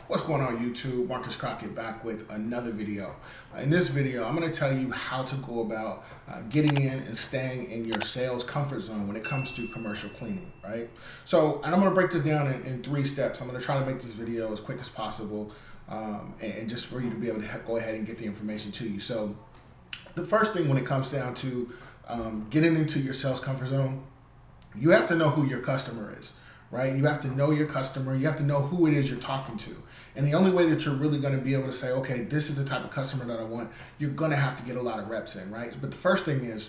What's going on YouTube? Marcus Crockett back with another video. In this video, I'm going to tell you how to go about getting in and staying in your sales comfort zone when it comes to commercial cleaning, right? So, and I'm going to break this down in 3 steps. I'm going to try to make this video as quick as possible and just for you to be able to go ahead and get the information to you. So, the first thing when it comes down to getting into your sales comfort zone, you have to know who your customer is. Right? You have to know your customer. You have to know who it is you're talking to. And the only way that you're really going to be able to say, okay, this is the type of customer that I want, you're going to have to get a lot of reps in, right? But the first thing is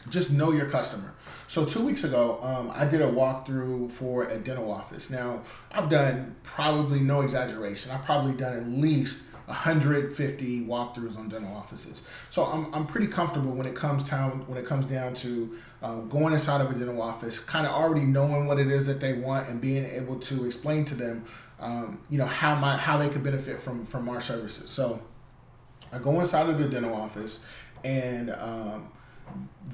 just know your customer. So 2 weeks ago, I did a walkthrough for a dental office. Now, I've done, probably no exaggeration, I've probably done at least 150 walkthroughs on dental offices. So I'm pretty comfortable when it comes down to going inside of a dental office, kind of already knowing what it is that they want and being able to explain to them, how they could benefit from our services. So I go inside of the dental office, and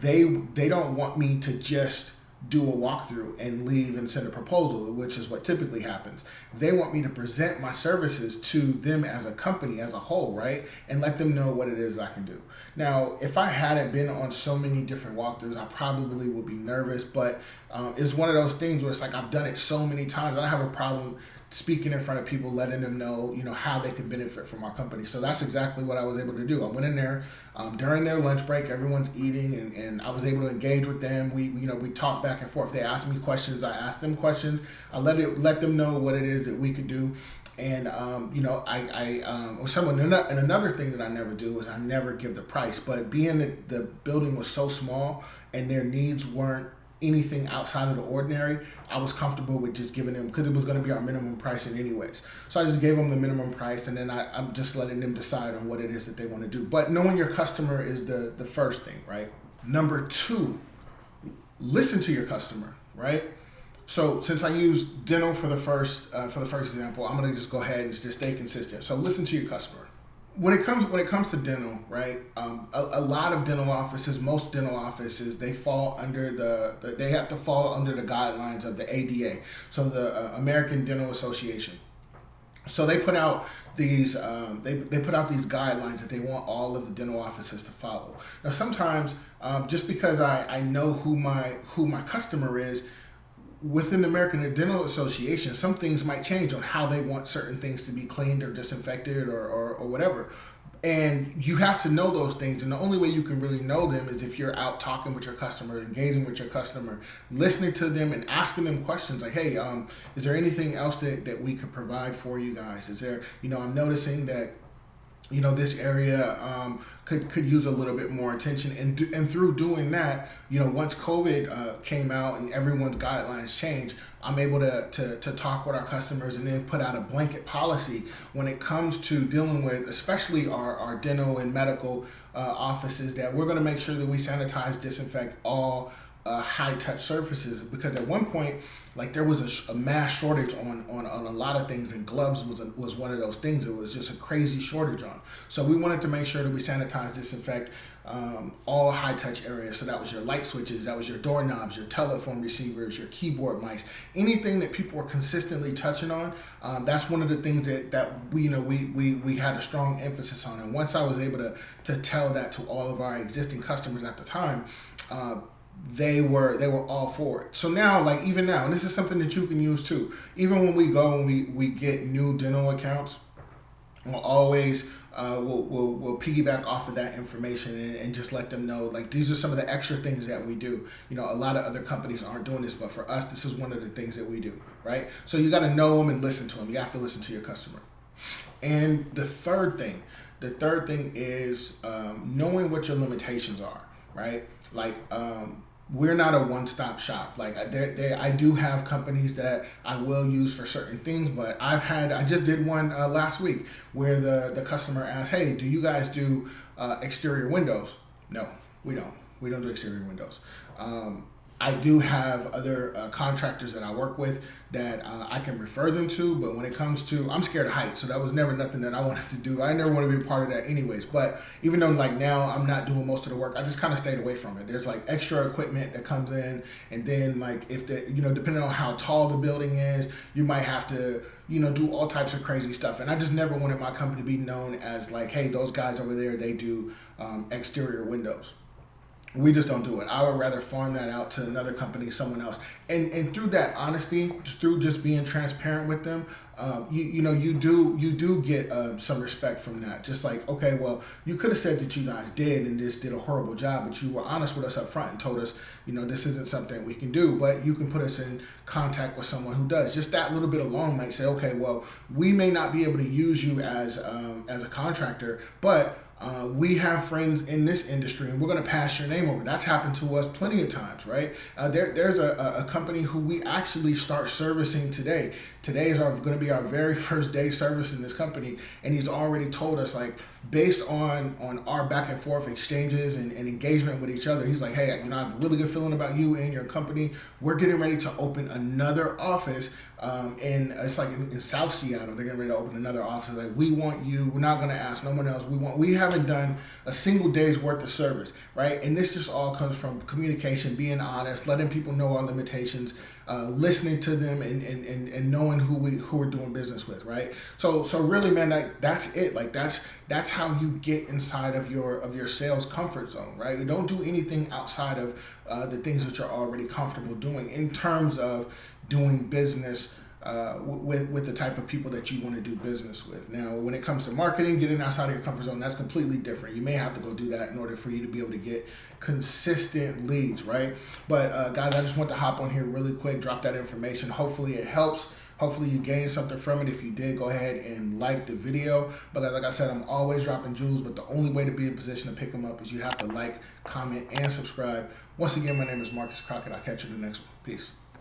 they don't want me to just do a walkthrough and leave and send a proposal, which is what typically happens. They want me to present my services to them as a company, as a whole, right? And let them know what it is I can do. Now, if I hadn't been on so many different walkthroughs, I probably would be nervous, but it's one of those things where it's like I've done it so many times, I don't have a problem speaking in front of people, letting them know, how they can benefit from our company. So that's exactly what I was able to do. I went in there during their lunch break, everyone's eating, and I was able to engage with them. We talked back and forth. They asked me questions, I asked them questions. I let them know what it is that we could do. And and another thing that I never do is I never give the price. But being that the building was so small and their needs weren't anything outside of the ordinary, I was comfortable with just giving them, because it was going to be our minimum pricing anyways. So I just gave them the minimum price, and then I'm just letting them decide on what it is that they want to do. But knowing your customer is the first thing, right? Number 2, listen to your customer, right? So since I use dental for the first example, I'm going to just go ahead and just stay consistent. So listen to your customer. When it comes to dental, right? A lot of dental offices, most dental offices, they fall under they have to fall under the guidelines of the ADA, so the American Dental Association. So they put out these they put out these guidelines that they want all of the dental offices to follow. Now, sometimes just because I know who my customer is, within the American Dental Association, some things might change on how they want certain things to be cleaned or disinfected or whatever. And you have to know those things. And the only way you can really know them is if you're out talking with your customer, engaging with your customer, listening to them and asking them questions like, hey, is there anything else that we could provide for you guys? Is there, I'm noticing that this area could use a little bit more attention. And through doing that, once COVID came out and everyone's guidelines changed, I'm able to talk with our customers and then put out a blanket policy when it comes to dealing with, especially our dental and medical offices, that we're going to make sure that we sanitize, disinfect all high-touch surfaces, because at one point, like, there was a mass shortage on a lot of things, and gloves was one of those things. It was just a crazy shortage on. So we wanted to make sure that we sanitize, disinfect all high-touch areas. So that was your light switches, that was your doorknobs, your telephone receivers, your keyboard mice, anything that people were consistently touching on. That's one of the things that we had a strong emphasis on. And once I was able to tell that to all of our existing customers at the time, they were all for it. So now, like, even now, and this is something that you can use too, even when we go and we get new dental accounts, we'll always we'll piggyback off of that information and just let them know, like, these are some of the extra things that we do. A lot of other companies aren't doing this, but for us, this is one of the things that we do, right? So you got to know them and listen to them. You have to listen to your customer. And the third thing is knowing what your limitations are, right? Like, we're not a one-stop shop. Like, I do have companies that I will use for certain things, but I just did one last week where the customer asked, hey, do you guys do exterior windows? No, we don't. We don't do exterior windows. I do have other contractors that I work with that I can refer them to, but when it comes to, I'm scared of heights, so that was never nothing that I wanted to do. I never want to be a part of that anyways, but even though like now I'm not doing most of the work, I just kind of stayed away from it. There's like extra equipment that comes in, and then like if the, depending on how tall the building is, you might have to, do all types of crazy stuff. And I just never wanted my company to be known as like, hey, those guys over there, they do exterior windows. We just don't do it. I would rather farm that out to another company, someone else. And through that honesty, through just being transparent with them, you do get some respect from that. Just like, okay, well, you could have said that you guys did and just did a horrible job, but you were honest with us up front and told us, this isn't something we can do, but you can put us in contact with someone who does. Just that little bit alone might say, okay, well, we may not be able to use you as a contractor, but we have friends in this industry and we're going to pass your name over. That's happened to us plenty of times, right? There's a company who we actually start servicing today. Today is going to be our very first day servicing this company, and he's already told us, like, based on our back and forth exchanges and engagement with each other, he's like, hey, I have a really good feeling about you and your company. We're getting ready to open another office and it's like in South Seattle. They're getting ready to open another office. Like, we want you. We're not going to ask no one else. We haven't done a single day's worth of service, right? And this just all comes from communication, being honest, letting people know our limitations, listening to them, and knowing who we're doing business with, right? So really, man, that's it. Like, that's how you get inside of your sales comfort zone, right? You don't do anything outside of the things that you're already comfortable doing in terms of doing business with the type of people that you want to do business with. Now, when it comes to marketing, getting outside of your comfort zone, that's completely different. You may have to go do that in order for you to be able to get consistent leads, right? But guys, I just want to hop on here really quick, drop that information. Hopefully it helps. Hopefully you gained something from it. If you did, go ahead and like the video. But like I said, I'm always dropping jewels, but the only way to be in position to pick them up is you have to like, comment, and subscribe. Once again, my name is Marcus Crockett. I'll catch you in the next one. Peace.